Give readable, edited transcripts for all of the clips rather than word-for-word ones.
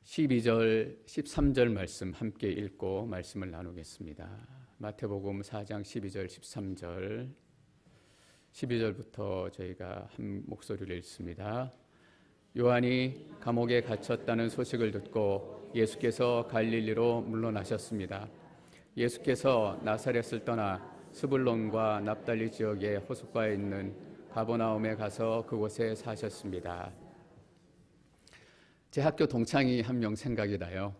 12절, 13절 말씀 함께 읽고 말씀을 나누겠습니다. 마태복음 4장 12절, 13절 12절부터 저희가 한 목소리를 읽습니다. 요한이 감옥에 갇혔다는 소식을 듣고 예수께서 갈릴리로 물러나셨습니다. 예수께서 나사렛을 떠나 스불론과 납달리 지역의 호숫가에 있는 가버나움에 가서 그곳에 사셨습니다. 제 학교 동창이 한 명 생각이 나요.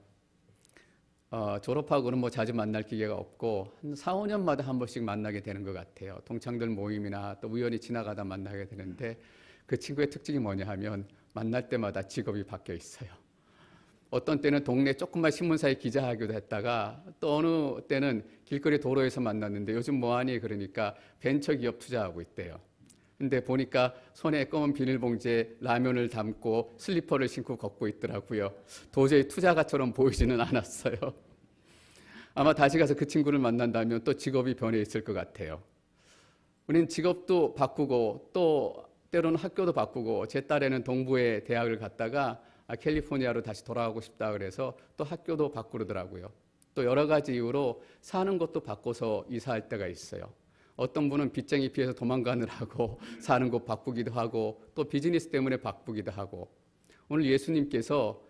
졸업하고는 자주 만날 기회가 없고 한 4, 5년마다 한 번씩 만나게 되는 것 같아요. 동창들 모임이나 또 우연히 지나가다 만나게 되는데 그 친구의 특징이 뭐냐 하면 만날 때마다 직업이 바뀌어 있어요. 어떤 때는 동네 조그만 신문사에 기자하기도 했다가 또 어느 때는 길거리 도로에서 만났는데 요즘 뭐하니 그러니까 벤처기업 투자하고 있대요. 근데 보니까 손에 검은 비닐봉지에 라면을 담고 슬리퍼를 신고 걷고 있더라고요. 도저히 투자가처럼 보이지는 않았어요. 아마 다시 가서 그 친구를 만난다면 또 직업이 변해 있을 것 같아요. 우리는 직업도 바꾸고 또 때로는 학교도 바꾸고 제 딸애는 동부의 대학을 갔다가 캘리포니아로 다시 돌아가고 싶다 그래서 또 학교도 바꾸더라고요. 또 여러 가지 이유로 사는 곳도 바꿔서 이사할 때가 있어요. 어떤 분은 빚쟁이 피해서 도망가느라고 사는 곳 바꾸기도 하고 또 비즈니스 때문에 바꾸기도 하고 오늘 예수님께서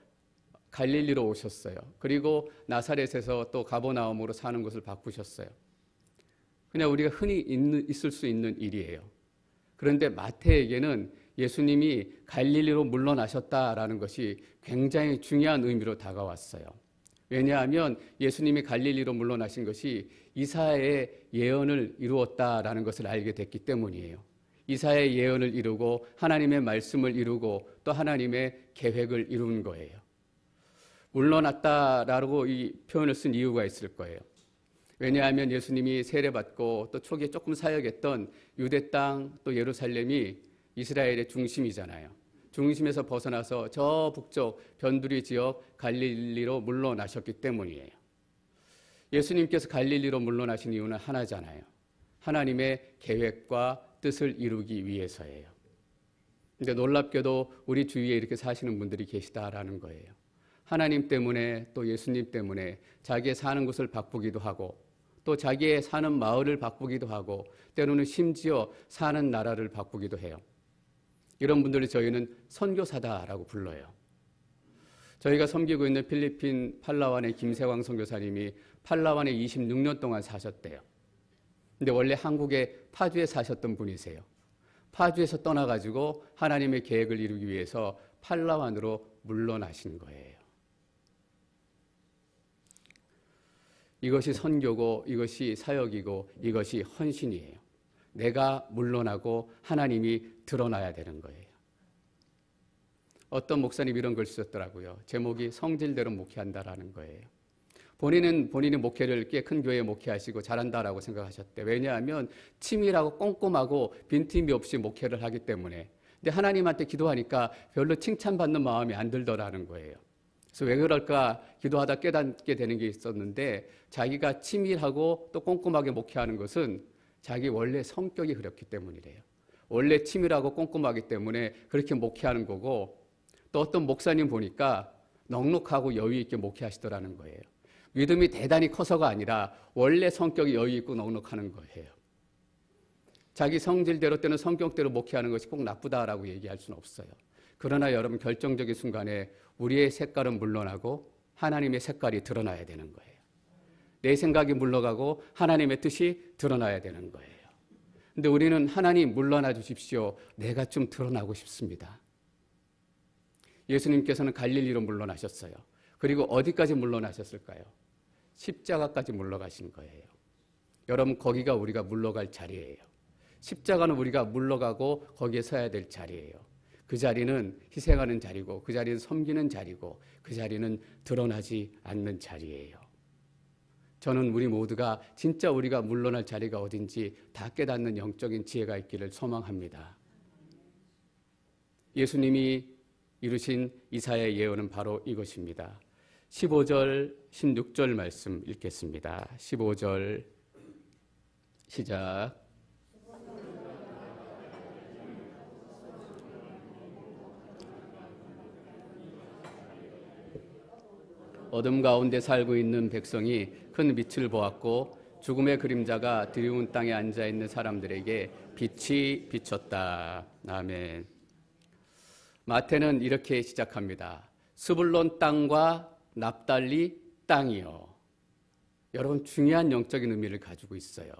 갈릴리로 오셨어요. 그리고 나사렛에서 또 가버나움으로 사는 곳을 바꾸셨어요. 그냥 우리가 흔히 있을 수 있는 일이에요. 그런데 마태에게는 예수님이 갈릴리로 물러나셨다라는 것이 굉장히 중요한 의미로 다가왔어요. 왜냐하면 예수님이 갈릴리로 물러나신 것이 이사야의 예언을 이루었다라는 것을 알게 됐기 때문이에요. 이사야의 예언을 이루고 하나님의 말씀을 이루고 또 하나님의 계획을 이룬 거예요. 물러났다라고 이 표현을 쓴 이유가 있을 거예요. 왜냐하면 예수님이 세례받고 또 초기에 조금 사역했던 유대 땅 또 예루살렘이 이스라엘의 중심이잖아요. 중심에서 벗어나서 저 북쪽 변두리 지역 갈릴리로 물러나셨기 때문이에요. 예수님께서 갈릴리로 물러나신 이유는 하나잖아요. 하나님의 계획과 뜻을 이루기 위해서예요. 근데 놀랍게도 우리 주위에 이렇게 사시는 분들이 계시다라는 거예요. 하나님 때문에 또 예수님 때문에 자기의 사는 곳을 바꾸기도 하고 또 자기의 사는 마을을 바꾸기도 하고 때로는 심지어 사는 나라를 바꾸기도 해요. 이런 분들을 저희는 선교사다라고 불러요. 저희가 섬기고 있는 필리핀 팔라완의 김세광 선교사님이 팔라완에 26년 동안 사셨대요. 근데 원래 한국의 파주에 사셨던 분이세요. 파주에서 떠나가지고 하나님의 계획을 이루기 위해서 팔라완으로 물러나신 거예요. 이것이 선교고 이것이 사역이고 이것이 헌신이에요. 내가 물러나고 하나님이 드러나야 되는 거예요. 어떤 목사님 이런 걸 쓰셨더라고요. 제목이 성질대로 목회한다라는 거예요. 본인은 본인의 목회를 꽤 큰 교회에 목회하시고 잘한다라고 생각하셨대. 왜냐하면 치밀하고 꼼꼼하고 빈틈이 없이 목회를 하기 때문에. 근데 하나님한테 기도하니까 별로 칭찬받는 마음이 안 들더라는 거예요. 그래서 왜 그럴까 기도하다 깨닫게 되는 게 있었는데 자기가 치밀하고 또 꼼꼼하게 목회하는 것은 자기 원래 성격이 그렇기 때문이래요. 원래 치밀하고 꼼꼼하기 때문에 그렇게 목회하는 거고 또 어떤 목사님 보니까 넉넉하고 여유 있게 목회하시더라는 거예요. 믿음이 대단히 커서가 아니라 원래 성격이 여유 있고 넉넉하는 거예요. 자기 성질대로 때는 성격대로 목회하는 것이 꼭 나쁘다라고 얘기할 수는 없어요. 그러나 여러분 결정적인 순간에 우리의 색깔은 물러나고 하나님의 색깔이 드러나야 되는 거예요. 내 생각이 물러가고 하나님의 뜻이 드러나야 되는 거예요. 근데 우리는 하나님 물러나 주십시오. 내가 좀 드러나고 싶습니다. 예수님께서는 갈릴리로 물러나셨어요. 그리고 어디까지 물러나셨을까요? 십자가까지 물러가신 거예요. 여러분 거기가 우리가 물러갈 자리예요. 십자가는 우리가 물러가고 거기에 서야 될 자리예요. 그 자리는 희생하는 자리고 그 자리는 섬기는 자리고 그 자리는 드러나지 않는 자리예요. 저는 우리 모두가 진짜 우리가 물러날 자리가 어딘지 다 깨닫는 영적인 지혜가 있기를 소망합니다. 예수님이 이루신 이사야의 예언은 바로 이것입니다. 15절, 16절 말씀 읽겠습니다. 15절 시작. 어둠 가운데 살고 있는 백성이 큰 빛을 보았고 죽음의 그림자가 드리운 땅에 앉아 있는 사람들에게 빛이 비쳤다. 아멘. 마태는 이렇게 시작합니다. 스불론 땅과 납달리 땅이요. 여러분, 중요한 영적인 의미를 가지고 있어요.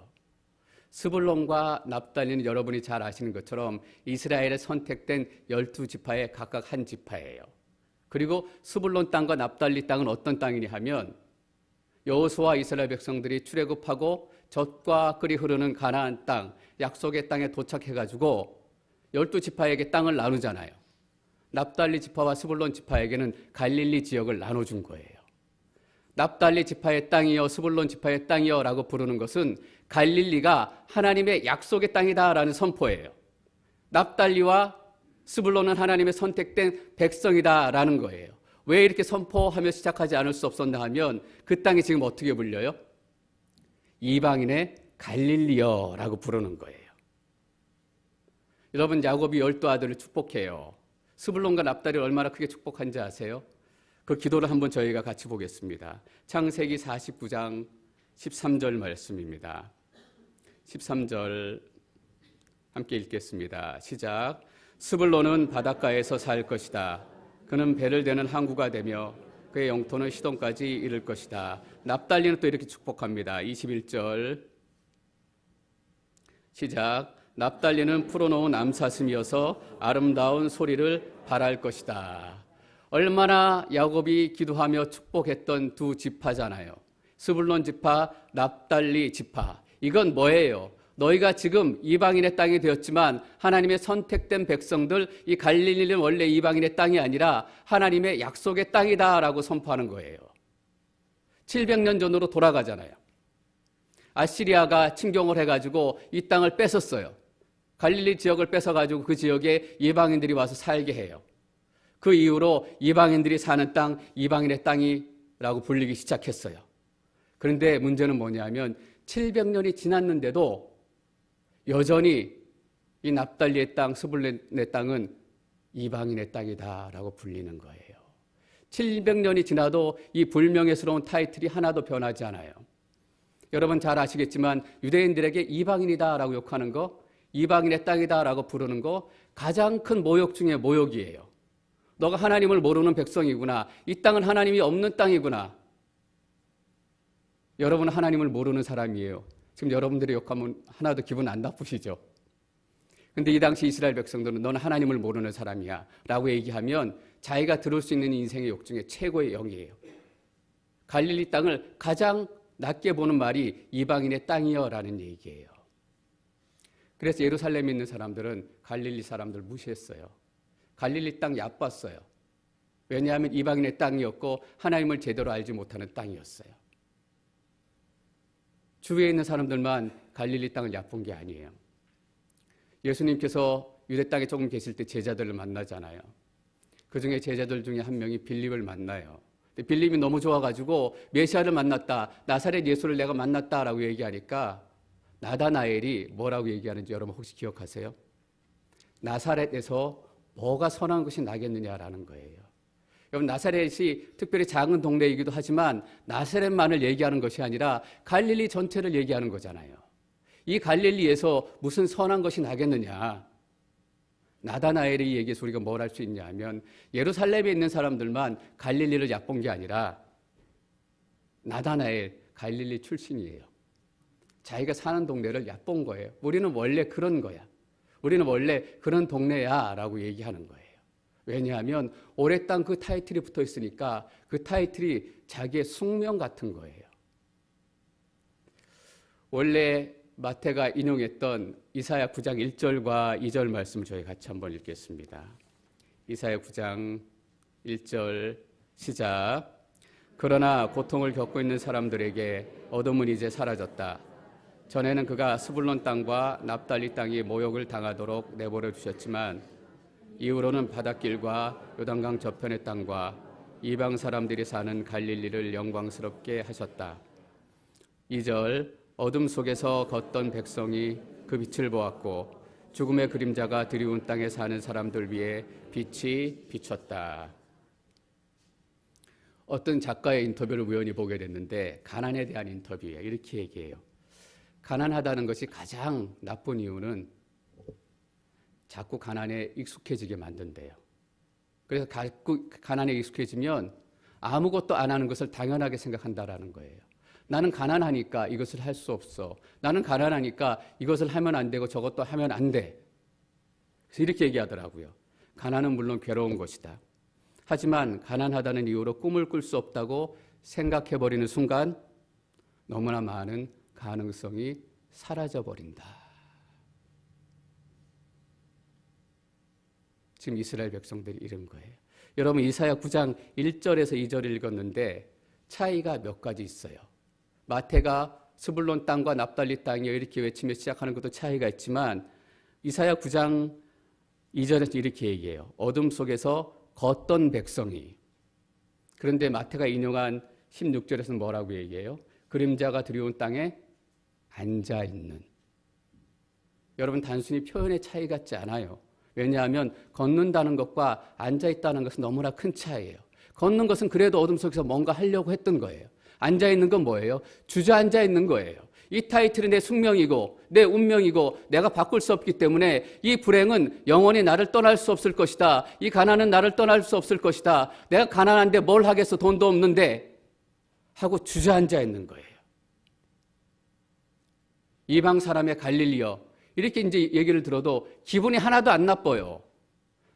스불론과 납달리는 여러분이 잘 아시는 것처럼 이스라엘에 선택된 12지파의 각각 한 지파예요. 그리고 스불론 땅과 납달리 땅은 어떤 땅이냐 하면 여호수아와 이스라엘 백성들이 출애굽하고 젖과 꿀이 흐르는 가나안 땅, 약속의 땅에 도착해가지고 12지파에게 땅을 나누잖아요. 납달리 지파와 스불론 지파에게는 갈릴리 지역을 나눠준 거예요. 납달리 지파의 땅이여 스불론 지파의 땅이여 라고 부르는 것은 갈릴리가 하나님의 약속의 땅이다라는 선포예요. 납달리와 스불론은 하나님의 선택된 백성이다라는 거예요. 왜 이렇게 선포하며 시작하지 않을 수 없었나 하면 그 땅이 지금 어떻게 불려요? 이방인의 갈릴리여라고 부르는 거예요. 여러분, 야곱이 12아들을 축복해요. 스불론과 납달리를 얼마나 크게 축복한지 아세요? 그 기도를 한번 저희가 같이 보겠습니다. 창세기 49장 13절 말씀입니다. 13절 함께 읽겠습니다. 시작. 스불론은 바닷가에서 살 것이다. 그는 배를 대는 항구가 되며 그의 영토는 시돈까지 이를 것이다. 납달리는 또 이렇게 축복합니다. 21절 시작. 납달리는 풀어놓은 암사슴이어서 아름다운 소리를 발할 것이다. 얼마나 야곱이 기도하며 축복했던 두 지파잖아요. 스불론 지파, 납달리 지파. 이건 뭐예요? 너희가 지금 이방인의 땅이 되었지만 하나님의 선택된 백성들, 이 갈릴리는 원래 이방인의 땅이 아니라 하나님의 약속의 땅이다라고 선포하는 거예요. 700년 전으로 돌아가잖아요. 아시리아가 침공을 해가지고 이 땅을 뺏었어요. 갈릴리 지역을 뺏어가지고 그 지역에 이방인들이 와서 살게 해요. 그 이후로 이방인들이 사는 땅, 이방인의 땅이라고 불리기 시작했어요. 그런데 문제는 뭐냐면 700년이 지났는데도 여전히 이 납달리의 땅, 스불론의 땅은 이방인의 땅이다라고 불리는 거예요. 700년이 지나도 이 불명예스러운 타이틀이 하나도 변하지 않아요. 여러분 잘 아시겠지만 유대인들에게 이방인이다라고 욕하는 거, 이방인의 땅이다라고 부르는 거 가장 큰 모욕 중에 모욕이에요. 너가 하나님을 모르는 백성이구나. 이 땅은 하나님이 없는 땅이구나. 여러분은 하나님을 모르는 사람이에요. 지금 여러분들이 욕하면 하나도 기분 안 나쁘시죠? 근데 이 당시 이스라엘 백성들은 너는 하나님을 모르는 사람이야 라고 얘기하면 자기가 들을 수 있는 인생의 욕 중에 최고의 영이에요. 갈릴리 땅을 가장 낮게 보는 말이 이방인의 땅이여 라는 얘기예요. 그래서 예루살렘에 있는 사람들은 갈릴리 사람들 무시했어요. 갈릴리 땅 얕봤어요. 왜냐하면 이방인의 땅이었고 하나님을 제대로 알지 못하는 땅이었어요. 주위에 있는 사람들만 갈릴리 땅을 얕본 게 아니에요. 예수님께서 유대 땅에 조금 계실 때 제자들을 만나잖아요. 그 중에 제자들 중에 한 명이 빌립을 만나요. 빌립이 너무 좋아가지고 메시아를 만났다, 나사렛 예수를 내가 만났다라고 얘기하니까 나다나엘이 뭐라고 얘기하는지 여러분 혹시 기억하세요? 나사렛에서 뭐가 선한 것이 나겠느냐라는 거예요. 여러분 나사렛이 특별히 작은 동네이기도 하지만 나사렛만을 얘기하는 것이 아니라 갈릴리 전체를 얘기하는 거잖아요. 이 갈릴리에서 무슨 선한 것이 나겠느냐. 나다나엘이 얘기해서 우리가 뭘 할 수 있냐 하면 예루살렘에 있는 사람들만 갈릴리를 얕본 게 아니라 나다나엘 갈릴리 출신이에요. 자기가 사는 동네를 얕본 거예요. 우리는 원래 그런 거야. 우리는 원래 그런 동네야 라고 얘기하는 거예요. 왜냐하면 오래 땅 그 타이틀이 붙어 있으니까 그 타이틀이 자기의 숙명 같은 거예요. 원래 마태가 인용했던 이사야 9장 1절과 2절 말씀 저희 같이 한번 읽겠습니다. 이사야 9장 1절 시작. 그러나 고통을 겪고 있는 사람들에게 어둠은 이제 사라졌다. 전에는 그가 스불론 땅과 납달리 땅이 모욕을 당하도록 내버려 두셨지만 이후로는 바닷길과 요단강 저편의 땅과 이방 사람들이 사는 갈릴리를 영광스럽게 하셨다. 2절 어둠 속에서 걷던 백성이 그 빛을 보았고 죽음의 그림자가 드리운 땅에 사는 사람들 위에 빛이 비쳤다. 어떤 작가의 인터뷰를 우연히 보게 됐는데 가난에 대한 인터뷰예요. 이렇게 얘기해요. 가난하다는 것이 가장 나쁜 이유는 자꾸 가난에 익숙해지게 만든대요. 그래서 자꾸 가난에 익숙해지면 아무것도 안 하는 것을 당연하게 생각한다라는 거예요. 나는 가난하니까 이것을 할 수 없어. 나는 가난하니까 이것을 하면 안 되고 저것도 하면 안 돼. 그래서 이렇게 얘기하더라고요. 가난은 물론 괴로운 것이다. 하지만 가난하다는 이유로 꿈을 꿀 수 없다고 생각해버리는 순간 너무나 많은 가능성이 사라져버린다. 지금 이스라엘 백성들이 이런 거예요. 여러분 이사야 9장 1절에서 2절을 읽었는데 차이가 몇 가지 있어요. 마태가 스불론 땅과 납달리 땅이여 이렇게 외치며 시작하는 것도 차이가 있지만 이사야 9장 2절에서 이렇게 얘기해요. 어둠 속에서 걷던 백성이. 그런데 마태가 인용한 16절에서는 뭐라고 얘기해요? 그림자가 드리운 땅에 앉아있는. 여러분 단순히 표현의 차이 같지 않아요. 왜냐하면 걷는다는 것과 앉아있다는 것은 너무나 큰 차이예요. 걷는 것은 그래도 어둠 속에서 뭔가 하려고 했던 거예요. 앉아있는 건 뭐예요? 주저앉아 있는 거예요. 이 타이틀은 내 숙명이고 내 운명이고 내가 바꿀 수 없기 때문에 이 불행은 영원히 나를 떠날 수 없을 것이다. 이 가난은 나를 떠날 수 없을 것이다. 내가 가난한데 뭘 하겠어? 돈도 없는데 하고 주저앉아 있는 거예요. 이방 사람의 갈릴리여 이렇게 이제 얘기를 들어도 기분이 하나도 안 나빠요.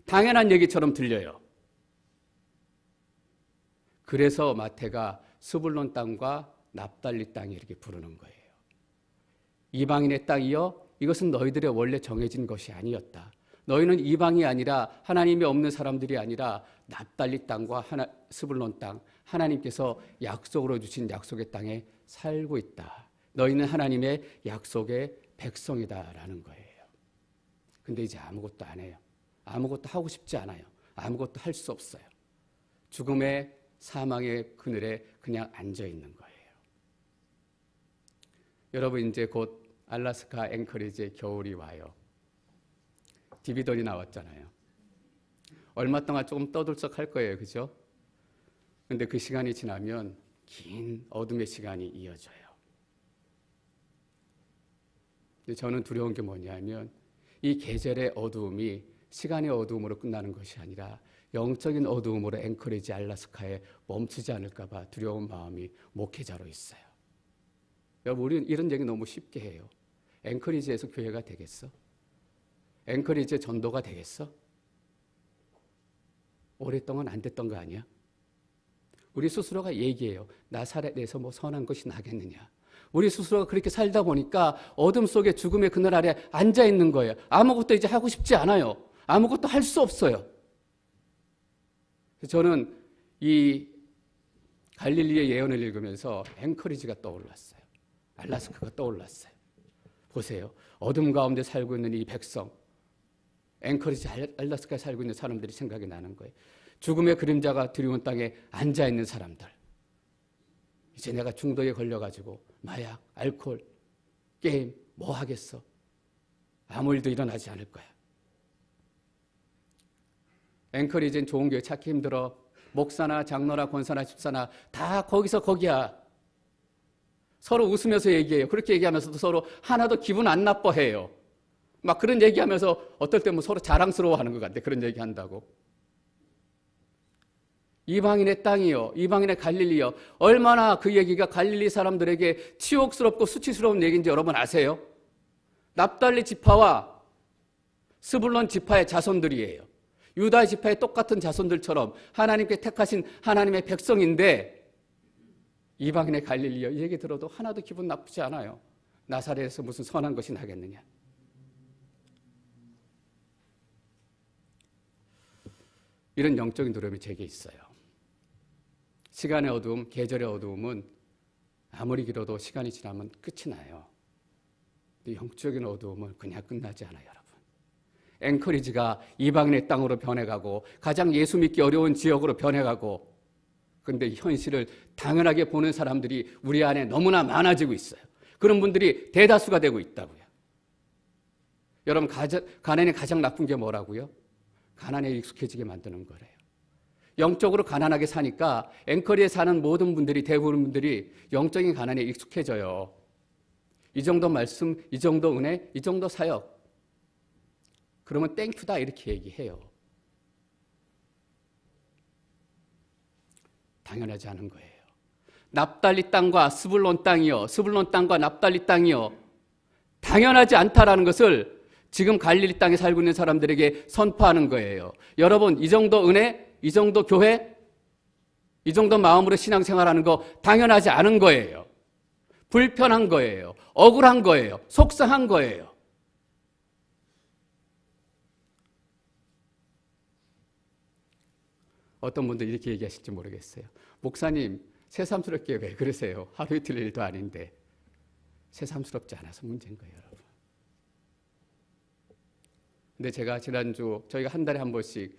당연한 얘기처럼 들려요. 그래서 마태가 스불론 땅과 납달리 땅이 이렇게 부르는 거예요. 이방인의 땅이여 이것은 너희들의 원래 정해진 것이 아니었다. 너희는 이방이 아니라 하나님이 없는 사람들이 아니라 납달리 땅과 스불론 땅 하나님께서 약속으로 주신 약속의 땅에 살고 있다. 너희는 하나님의 약속의 백성이다라는 거예요. 근데 이제 아무것도 안 해요. 아무것도 하고 싶지 않아요. 아무것도 할 수 없어요. 죽음의 사망의 그늘에 그냥 앉아 있는 거예요. 여러분 이제 곧 알래스카 앵커리지에 겨울이 와요. 디비던이 나왔잖아요. 얼마 동안 조금 떠들썩할 거예요. 그죠? 근데 그 시간이 지나면 긴 어둠의 시간이 이어져요. 근데 저는 두려운 게 뭐냐면 이 계절의 어두움이 시간의 어두움으로 끝나는 것이 아니라 영적인 어두움으로 앵커리지 알래스카에 멈추지 않을까 봐 두려운 마음이 목회자로 있어요. 여러분 우리는 이런 얘기 너무 쉽게 해요. 앵커리지에서 교회가 되겠어? 앵커리지의 전도가 되겠어? 오랫동안 안 됐던 거 아니야? 우리 스스로가 얘기해요. 나사렛에서 뭐 선한 것이 나겠느냐? 우리 스스로가 그렇게 살다 보니까 어둠 속에 죽음의 그늘 아래 앉아 있는 거예요. 아무것도 이제 하고 싶지 않아요. 아무것도 할 수 없어요. 저는 이 갈릴리의 예언을 읽으면서 앵커리지가 떠올랐어요. 알래스카가 떠올랐어요. 보세요. 어둠 가운데 살고 있는 이 백성, 앵커리지 알래스카에 살고 있는 사람들이 생각이 나는 거예요. 죽음의 그림자가 드리운 땅에 앉아 있는 사람들. 이제 내가 중독에 걸려가지고 마약, 알코올, 게임 뭐 하겠어? 아무 일도 일어나지 않을 거야. 앵커리지는 좋은 교회 찾기 힘들어. 목사나 장로나 권사나 집사나 다 거기서 거기야. 서로 웃으면서 얘기해요. 그렇게 얘기하면서도 서로 하나도 기분 안 나빠해요. 막 그런 얘기하면서 어떨 때 뭐 서로 자랑스러워하는 것 같아. 그런 얘기한다고. 이방인의 땅이요, 이방인의 갈릴리요. 얼마나 그 얘기가 갈릴리 사람들에게 치욕스럽고 수치스러운 얘기인지 여러분 아세요? 납달리 지파와 스불론 지파의 자손들이에요. 유다 지파의 똑같은 자손들처럼 하나님께 택하신 하나님의 백성인데 이방인의 갈릴리요. 이 얘기 들어도 하나도 기분 나쁘지 않아요. 나사렛에서 무슨 선한 것이 나겠느냐. 이런 영적인 두려움이 제게 있어요. 시간의 어두움, 계절의 어두움은 아무리 길어도 시간이 지나면 끝이 나요. 근데 영적인 어두움은 그냥 끝나지 않아요, 여러분. 앵커리지가 이방인의 땅으로 변해가고 가장 예수 믿기 어려운 지역으로 변해가고 그런데 현실을 당연하게 보는 사람들이 우리 안에 너무나 많아지고 있어요. 그런 분들이 대다수가 되고 있다고요. 여러분 가난이 가장 나쁜 게 뭐라고요? 가난에 익숙해지게 만드는 거래요. 영적으로 가난하게 사니까 앵커리에 사는 모든 분들이, 대부분 분들이 영적인 가난에 익숙해져요. 이 정도 말씀, 이 정도 은혜, 이 정도 사역. 그러면 땡큐다 이렇게 얘기해요. 당연하지 않은 거예요. 납달리 땅과 스불론 땅이요, 스불론 땅과 납달리 땅이요, 당연하지 않다라는 것을 지금 갈릴리 땅에 살고 있는 사람들에게 선포하는 거예요. 여러분, 이 정도 은혜, 이 정도 교회, 이 정도 마음으로 신앙생활하는 거 당연하지 않은 거예요. 불편한 거예요. 억울한 거예요. 속상한 거예요. 어떤 분들 이렇게 얘기하실지 모르겠어요. 목사님, 새삼스럽게 왜 그러세요? 하루 이틀 일도 아닌데. 새삼스럽지 않아서 문제인 거예요, 여러분. 근데 제가 지난주 저희가 한 달에 한 번씩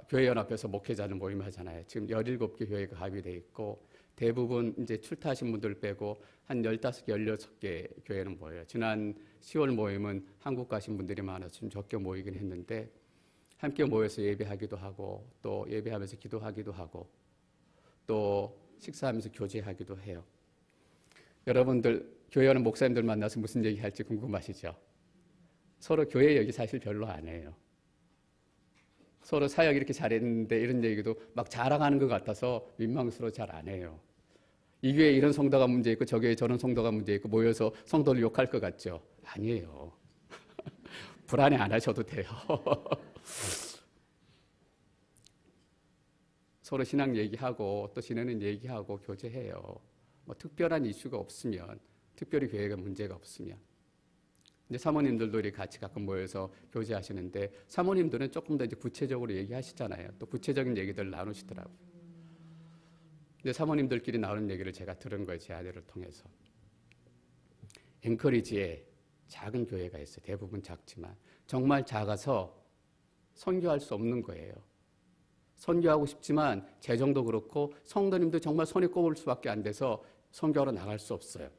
교회연합에서 목회자는 모임 하잖아요. 지금 17개 교회가 가입되어 있고 대부분 이제 출타하신 분들 빼고 한 15개, 16개 교회는 모여요. 지난 10월 모임은 한국 가신 분들이 많아서 좀 적게 모이긴 했는데 함께 모여서 예배하기도 하고 또 예배하면서 기도하기도 하고 또 식사하면서 교제하기도 해요. 여러분들 교회하는 목사님들 만나서 무슨 얘기할지 궁금하시죠? 서로 교회 얘기 사실 별로 안 해요. 서로 사역 이렇게 잘했는데 이런 얘기도 막 자랑하는 것 같아서 민망스러워 잘 안 해요. 이 교회에 이런 성도가 문제 있고 저 교회에 저런 성도가 문제 있고 모여서 성도를 욕할 것 같죠? 아니에요. 불안해 안 하셔도 돼요. 서로 신앙 얘기하고 또 지내는 얘기하고 교제해요. 뭐 특별한 이슈가 없으면, 특별히 교회가 문제가 없으면. 이제 사모님들도 이렇게 같이 가끔 모여서 교제하시는데 사모님들은 조금 더 이제 구체적으로 얘기하시잖아요. 또 구체적인 얘기들 나누시더라고요. 근데 사모님들끼리 나누는 얘기를 제가 들은 거예요. 제 아들을 통해서. 앵커리지에 작은 교회가 있어요. 대부분 작지만 정말 작아서 선교할 수 없는 거예요. 선교하고 싶지만 재정도 그렇고 성도님도 정말 손에 꼽을 수밖에 안 돼서 선교하러 나갈 수 없어요.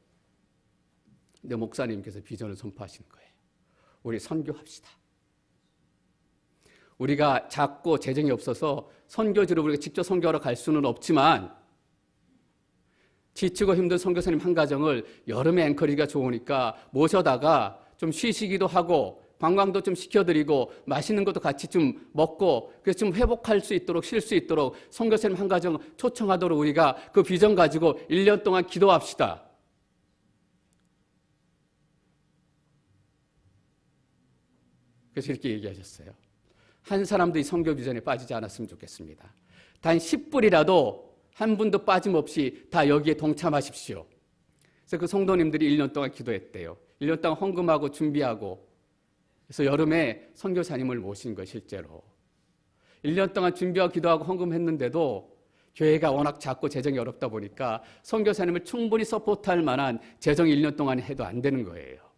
근데 목사님께서 비전을 선포하시는 거예요. 우리 선교합시다. 우리가 작고 재정이 없어서 선교지로 우리가 직접 선교하러 갈 수는 없지만 지치고 힘든 선교사님 한 가정을 여름에 앵커리가 좋으니까 모셔다가 좀 쉬시기도 하고 관광도 좀 시켜드리고 맛있는 것도 같이 좀 먹고 그래서 좀 회복할 수 있도록 쉴 수 있도록 선교사님 한 가정 초청하도록 우리가 그 비전 가지고 1년 동안 기도합시다. 그래서 이렇게 얘기하셨어요. 한 사람도 이 선교 비전에 빠지지 않았으면 좋겠습니다. 단 10불이라도 한 분도 빠짐없이 다 여기에 동참하십시오. 그래서 그 성도님들이 1년 동안 기도했대요. 1년 동안 헌금하고 준비하고 그래서 여름에 선교사님을 모신 거 실제로. 1년 동안 준비하고 기도하고 헌금했는데도 교회가 워낙 작고 재정이 어렵다 보니까 선교사님을 충분히 서포트할 만한 재정이 1년 동안 해도 안 되는 거예요.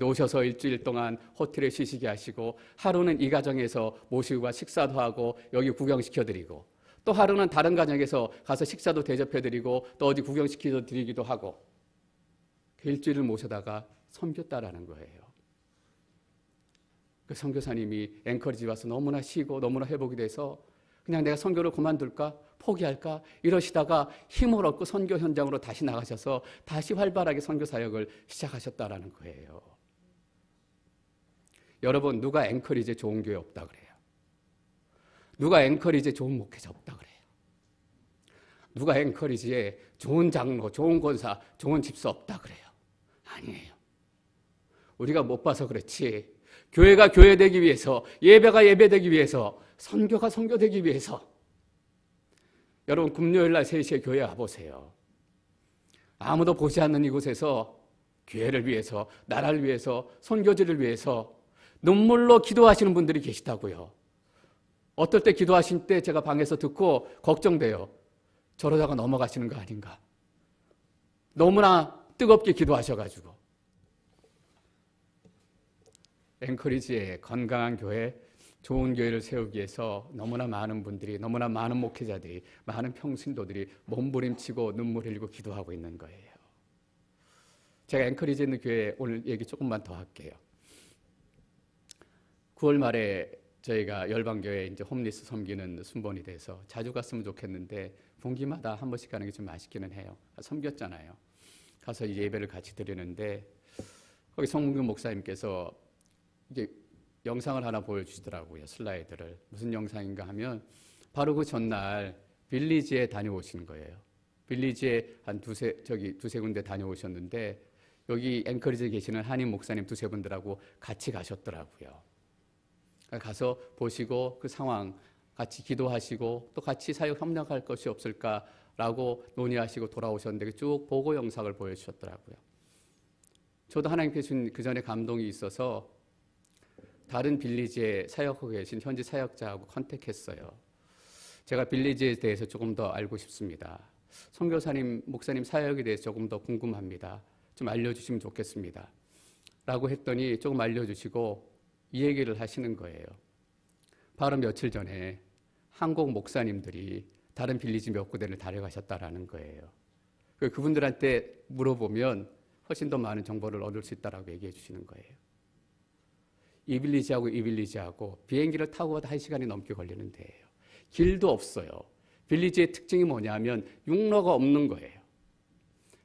오셔서 일주일 동안 호텔에 쉬시게 하시고 하루는 이 가정에서 모시고 가 식사도 하고 여기 구경시켜드리고 또 하루는 다른 가정에서 가서 식사도 대접해드리고 또 어디 구경시켜드리기도 하고 그 일주일을 모셔다가 섬겼다라는 거예요. 그 선교사님이 앵커리지 와서 너무나 쉬고 너무나 회복이 돼서 그냥 내가 선교를 그만둘까? 포기할까? 이러시다가 힘을 얻고 선교 현장으로 다시 나가셔서 다시 활발하게 선교 사역을 시작하셨다라는 거예요. 여러분, 누가 앵커리지에 좋은 교회 없다 그래요? 누가 앵커리지에 좋은 목회자 없다 그래요? 누가 앵커리지에 좋은 장로, 좋은 권사, 좋은 집사 없다 그래요? 아니에요. 우리가 못 봐서 그렇지 교회가 교회되기 위해서, 예배가 예배되기 위해서, 선교가 선교되기 위해서 여러분 금요일 날 3시에 교회 와보세요. 아무도 보지 않는 이곳에서 교회를 위해서, 나라를 위해서, 선교지를 위해서 눈물로 기도하시는 분들이 계시다고요. 어떨 때 기도하실 때 제가 방에서 듣고 걱정돼요. 저러다가 넘어가시는 거 아닌가. 너무나 뜨겁게 기도하셔가지고. 앵커리지에 건강한 교회, 좋은 교회를 세우기 위해서 너무나 많은 분들이, 너무나 많은 목회자들이, 많은 평신도들이 몸부림치고 눈물 흘리고 기도하고 있는 거예요. 제가 앵커리지에 있는 교회 오늘 얘기 조금만 더 할게요. 9월 말에 저희가 열방교회 이제 홈리스 섬기는 순번이 돼서 자주 갔으면 좋겠는데 분기마다 한 번씩 가는 게 좀 아쉽기는 해요. 섬겼잖아요. 가서 이제 예배를 같이 드리는데 거기 성문규 목사님께서 이게 영상을 하나 보여주시더라고요. 슬라이드를. 무슨 영상인가 하면 바로 그 전날 빌리지에 다녀오신 거예요. 빌리지에 한 두세 군데 다녀오셨는데 여기 앵커리지에 계시는 한인 목사님 두세 분들하고 같이 가셨더라고요. 가서 보시고 그 상황 같이 기도하시고 또 같이 사역 협력할 것이 없을까라고 논의하시고 돌아오셨는데 쭉 보고 영상을 보여주셨더라고요. 저도 하나님께 준 그 전에 감동이 있어서 다른 빌리지에 사역하고 계신 현지 사역자하고 컨택했어요. 제가 빌리지에 대해서 조금 더 알고 싶습니다. 선교사님, 목사님 사역에 대해서 조금 더 궁금합니다. 좀 알려주시면 좋겠습니다. 라고 했더니 조금 알려주시고 이 얘기를 하시는 거예요. 바로 며칠 전에 한국 목사님들이 다른 빌리지 몇 군데를 다녀가셨다라는 거예요. 그분들한테 물어보면 훨씬 더 많은 정보를 얻을 수 있다라고 얘기해 주시는 거예요. 이 빌리지하고 비행기를 타고 가도 1시간이 넘게 걸리는 데예요. 길도 없어요. 빌리지의 특징이 뭐냐면 육로가 없는 거예요.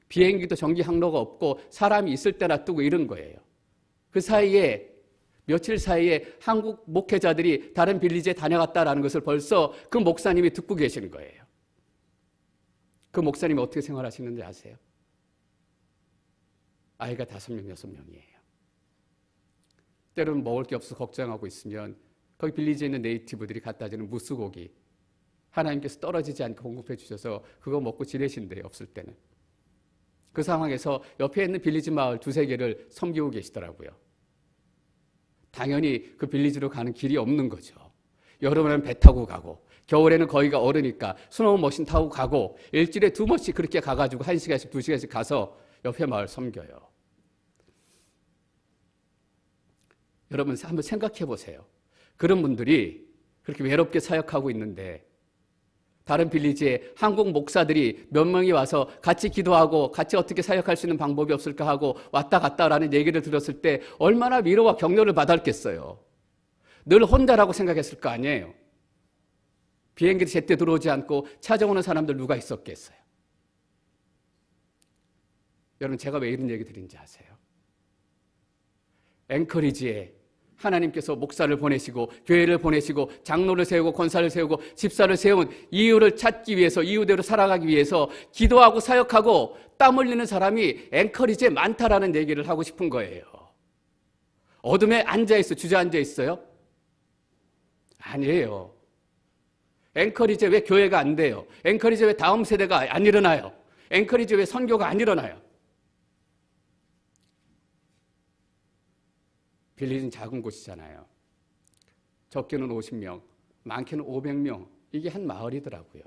비행기도 전기 항로가 없고 사람이 있을 때나 뜨고 이런 거예요. 그 사이에 며칠 사이에 한국 목회자들이 다른 빌리지에 다녀갔다라는 것을 벌써 그 목사님이 듣고 계시는 거예요. 그 목사님이 어떻게 생활하시는지 아세요? 아이가 5명, 6명이에요. 때로는 먹을 게 없어 걱정하고 있으면 거기 빌리지에 있는 네이티브들이 갖다 주는 무스고기 하나님께서 떨어지지 않게 공급해 주셔서 그거 먹고 지내신대요. 없을 때는. 그 상황에서 옆에 있는 빌리지 마을 2-3개를 섬기고 계시더라고요. 당연히 그 빌리지로 가는 길이 없는 거죠. 여름에는 배 타고 가고 겨울에는 거기가 얼으니까 스노우머신 타고 가고 일주일에 2번씩 그렇게 가가지고 1시간씩 2시간씩 가서 옆에 마을 섬겨요. 여러분 한번 생각해 보세요. 그런 분들이 그렇게 외롭게 사역하고 있는데 다른 빌리지에 한국 목사들이 몇 명이 와서 같이 기도하고 같이 어떻게 사역할 수 있는 방법이 없을까 하고 왔다 갔다라는 얘기를 들었을 때 얼마나 위로와 격려를 받았겠어요. 늘 혼자라고 생각했을 거 아니에요. 비행기도 제때 들어오지 않고 찾아오는 사람들 누가 있었겠어요. 여러분 제가 왜 이런 얘기 드린지 아세요? 앵커리지에 하나님께서 목사를 보내시고 교회를 보내시고 장로를 세우고 권사를 세우고 집사를 세운 이유를 찾기 위해서 이유대로 살아가기 위해서 기도하고 사역하고 땀 흘리는 사람이 앵커리지에 많다라는 얘기를 하고 싶은 거예요. 어둠에 앉아있어 주저앉아 있어요? 아니에요. 앵커리지에 왜 교회가 안 돼요? 앵커리지에 왜 다음 세대가 안 일어나요? 앵커리지에 왜 선교가 안 일어나요? 빌리지는 작은 곳이잖아요. 적게는 50명, 많게는 500명. 이게 한 마을이더라고요.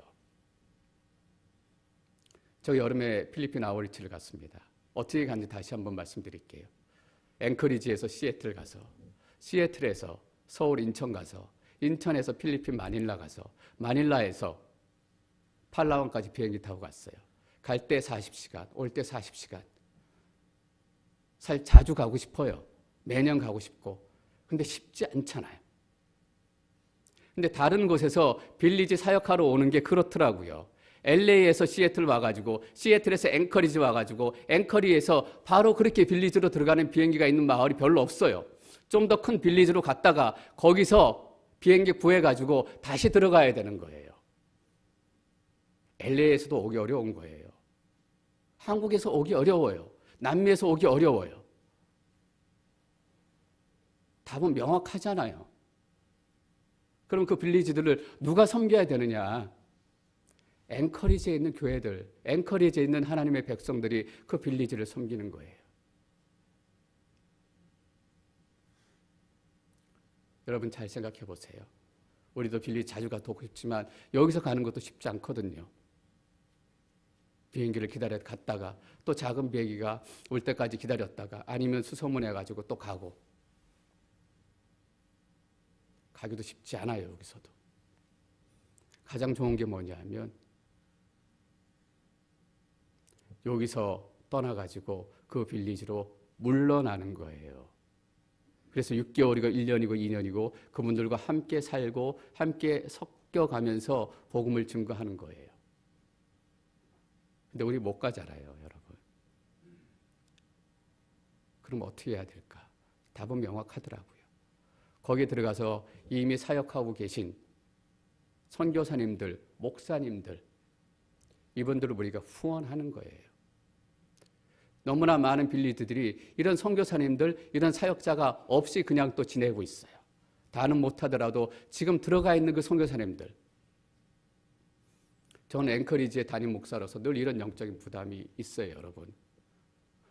저 여름에 필리핀 아우리치를 갔습니다. 어떻게 갔는지 다시 한번 말씀드릴게요. 앵커리지에서 시애틀 가서, 시애틀에서 서울 인천 가서, 인천에서 필리핀 마닐라 가서, 마닐라에서 팔라완까지 비행기 타고 갔어요. 갈 때 40시간, 올 때 40시간. 자주 가고 싶어요. 매년 가고 싶고. 근데 쉽지 않잖아요. 근데 다른 곳에서 빌리지 사역하러 오는 게 그렇더라고요. LA에서 시애틀 와가지고 시애틀에서 앵커리지 와가지고 앵커리에서 바로 그렇게 빌리지로 들어가는 비행기가 있는 마을이 별로 없어요. 좀 더 큰 빌리지로 갔다가 거기서 비행기 구해가지고 다시 들어가야 되는 거예요. LA에서도 오기 어려운 거예요. 한국에서 오기 어려워요. 남미에서 오기 어려워요. 답은 명확하잖아요. 그럼 그 빌리지들을 누가 섬겨야 되느냐? 앵커리지에 있는 교회들, 앵커리지에 있는 하나님의 백성들이 그 빌리지를 섬기는 거예요. 여러분 잘 생각해 보세요. 우리도 빌리지 자주 가고 싶지만 여기서 가는 것도 쉽지 않거든요. 비행기를 갔다가 또 작은 비행기가 올 때까지 기다렸다가 아니면 수소문해 가지고 또 가기도 쉽지 않아요. 여기서도. 가장 좋은 게 뭐냐면 여기서 떠나가지고 그 빌리지로 물러나는 거예요. 그래서 6개월이고 1년이고 2년이고 그분들과 함께 살고 함께 섞여가면서 복음을 증거하는 거예요. 근데 우리 못 가잖아요, 여러분. 그럼 어떻게 해야 될까? 답은 명확하더라고요. 거기에 들어가서 이미 사역하고 계신 선교사님들, 목사님들, 이분들을 우리가 후원하는 거예요. 너무나 많은 빌리지들이 이런 선교사님들, 이런 사역자가 없이 그냥 또 지내고 있어요. 다는 못하더라도 지금 들어가 있는 그 선교사님들. 저는 앵커리지의 담임 목사로서 늘 이런 영적인 부담이 있어요, 여러분.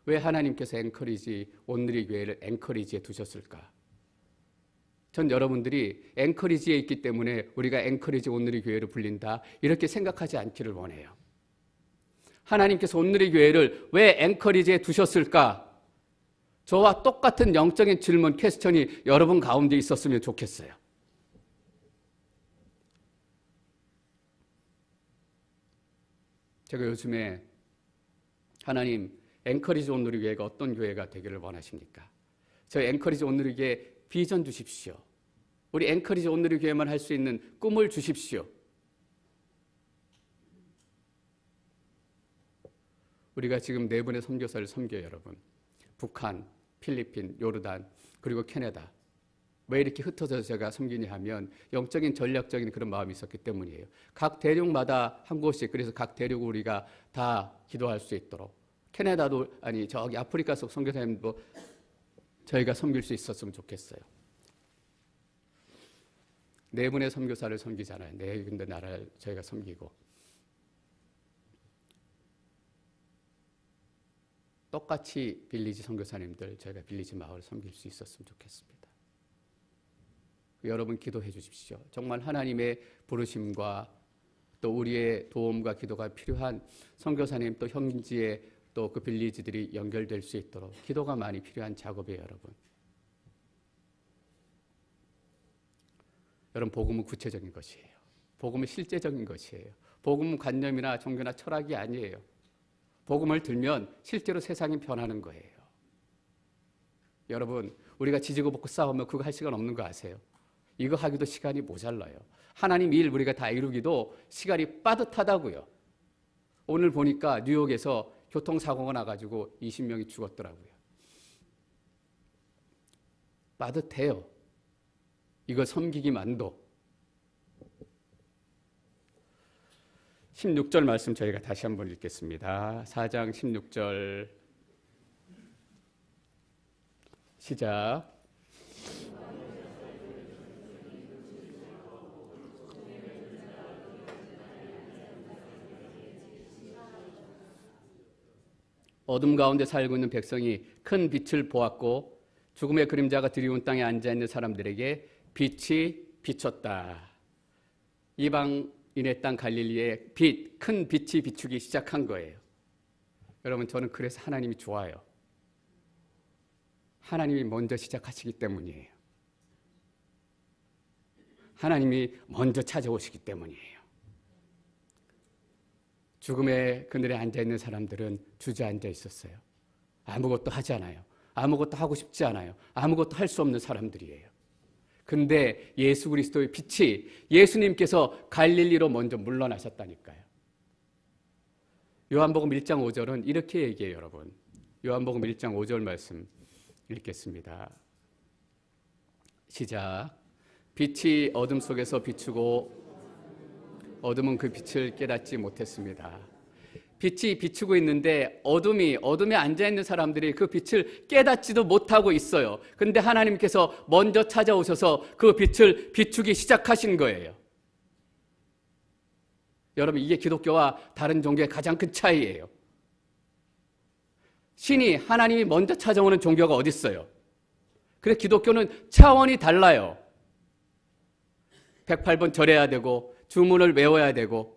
왜 하나님께서 앵커리지 온누리 교회를 앵커리지에 두셨을까? 전 여러분들이 앵커리지에 있기 때문에 우리가 앵커리지 온누리 교회를 불린다 이렇게 생각하지 않기를 원해요. 하나님께서 온누리 교회를 왜 앵커리지에 두셨을까? 저와 똑같은 영적인 질문, 퀘스천이 여러분 가운데 있었으면 좋겠어요. 제가 요즘에 하나님 앵커리지 온누리 교회가 어떤 교회가 되기를 원하십니까? 저 앵커리지 온누리 교회 비전 주십시오. 우리 앵커리지 온누리 교회만 할 수 있는 꿈을 주십시오. 우리가 지금 4분의 선교사를 섬겨요, 여러분. 북한, 필리핀, 요르단, 그리고 캐나다. 왜 이렇게 흩어져서 제가 섬기냐 하면 영적인 전략적인 그런 마음이 있었기 때문이에요. 각 대륙마다 한 곳씩, 그래서 각 대륙 우리가 다 기도할 수 있도록. 캐나다도, 아니 저기 아프리카 속 선교사님도 저희가 섬길 수 있었으면 좋겠어요. 4분의 선교사를 섬기잖아요. 4군데 나라를 저희가 섬기고. 똑같이 빌리지 선교사님들, 저희가 빌리지 마을을 섬길 수 있었으면 좋겠습니다. 여러분 기도해 주십시오. 정말 하나님의 부르심과 또 우리의 도움과 기도가 필요한 선교사님 또 현지의 또 그 빌리지들이 연결될 수 있도록 기도가 많이 필요한 작업이에요, 여러분. 여러분, 복음은 구체적인 것이에요. 복음은 실제적인 것이에요. 복음은 관념이나 종교나 철학이 아니에요. 복음을 들면 실제로 세상이 변하는 거예요. 여러분, 우리가 지지고 볶고 싸우면 그거 할 시간 없는 거 아세요? 이거 하기도 시간이 모자라요. 하나님 일 우리가 다 이루기도 시간이 빠듯하다고요. 오늘 보니까 뉴욕에서 교통사고가 나가지고 20명이 죽었더라고요. 빠듯해요. 이거 섬기기만도. 16절 말씀 저희가 다시 한번 읽겠습니다. 4장 16절 시작. 어둠 가운데 살고 있는 백성이 큰 빛을 보았고 죽음의 그림자가 드리운 땅에 앉아있는 사람들에게 빛이 비쳤다. 이방인의 땅 갈릴리에 빛, 큰 빛이 비추기 시작한 거예요. 여러분, 저는 그래서 하나님이 좋아요. 하나님이 먼저 시작하시기 때문이에요. 하나님이 먼저 찾아오시기 때문이에요. 죽음의 그늘에 앉아있는 사람들은 주저앉아 있었어요. 아무것도 하지 않아요. 아무것도 하고 싶지 않아요. 아무것도 할 수 없는 사람들이에요. 근데 예수 그리스도의 빛이 예수님께서 갈릴리로 먼저 물러나셨다니까요. 요한복음 1장 5절은 이렇게 얘기해요, 여러분. 요한복음 1장 5절 말씀 읽겠습니다. 시작. 빛이 어둠 속에서 비추고 어둠은 그 빛을 깨닫지 못했습니다. 빛이 비추고 있는데 어둠에 앉아있는 사람들이 그 빛을 깨닫지도 못하고 있어요. 근데 하나님께서 먼저 찾아오셔서 그 빛을 비추기 시작하신 거예요. 여러분, 이게 기독교와 다른 종교의 가장 큰 차이예요. 신이 하나님이 먼저 찾아오는 종교가 어디 있어요? 그래서 기독교는 차원이 달라요. 108번 절해야 되고 주문을 외워야 되고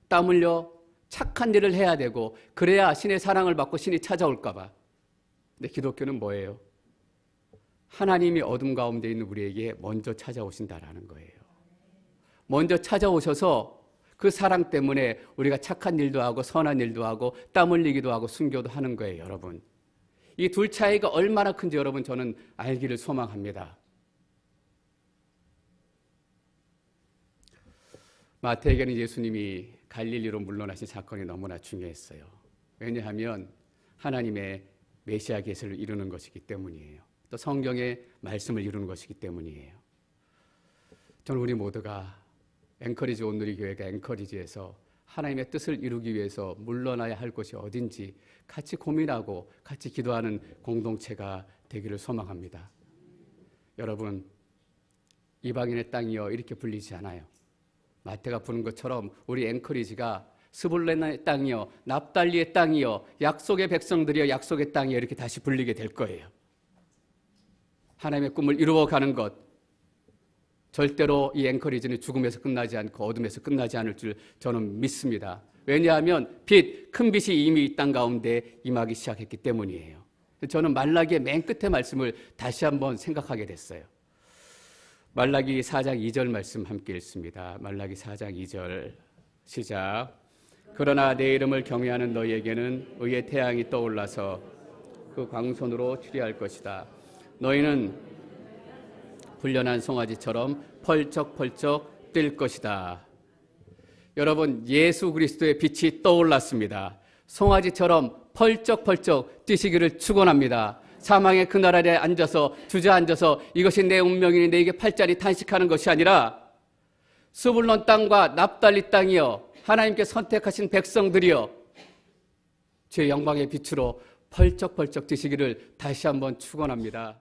땀 흘려 착한 일을 해야 되고 그래야 신의 사랑을 받고 신이 찾아올까 봐. 근데 기독교는 뭐예요? 하나님이 어둠 가운데 있는 우리에게 먼저 찾아오신다라는 거예요. 먼저 찾아오셔서 그 사랑 때문에 우리가 착한 일도 하고 선한 일도 하고 땀 흘리기도 하고 순교도 하는 거예요, 여러분. 이 둘 차이가 얼마나 큰지 여러분 저는 알기를 소망합니다. 마태에게는 예수님이 갈릴리로 물러나신 사건이 너무나 중요했어요. 왜냐하면 하나님의 메시아 계시를 이루는 것이기 때문이에요. 또 성경의 말씀을 이루는 것이기 때문이에요. 저는 우리 모두가 앵커리지 온누리교회가 앵커리지에서 하나님의 뜻을 이루기 위해서 물러나야 할 곳이 어딘지 같이 고민하고 같이 기도하는 공동체가 되기를 소망합니다. 여러분, 이방인의 땅이여 이렇게 불리지 않아요. 마태가 부른 것처럼 우리 앵커리지가 스불론의 땅이여, 납달리의 땅이여, 약속의 백성들이여, 약속의 땅이여 이렇게 다시 불리게 될 거예요. 하나님의 꿈을 이루어가는 것, 절대로 이 앵커리지는 죽음에서 끝나지 않고 어둠에서 끝나지 않을 줄 저는 믿습니다. 왜냐하면 큰 빛이 이미 이 땅 가운데 임하기 시작했기 때문이에요. 저는 말라기의 맨 끝의 말씀을 다시 한번 생각하게 됐어요. 말라기 4장 2절 말씀 함께 읽습니다. 말라기 4장 2절 시작. 그러나 내 이름을 경외하는 너희에게는 의의 태양이 떠올라서 그 광선으로 추리할 것이다. 너희는 훈련한 송아지처럼 펄쩍펄쩍 뛸 것이다. 여러분, 예수 그리스도의 빛이 떠올랐습니다. 송아지처럼 펄쩍펄쩍 뛰시기를 축원합니다. 사망의 그날 아래 앉아서 주저앉아서 이것이 내 운명이니 내게 팔자리 탄식하는 것이 아니라 스불론 땅과 납달리 땅이여, 하나님께 선택하신 백성들이여, 주의 영광의 빛으로 펄쩍펄쩍 뛰시기를 다시 한번 축원합니다.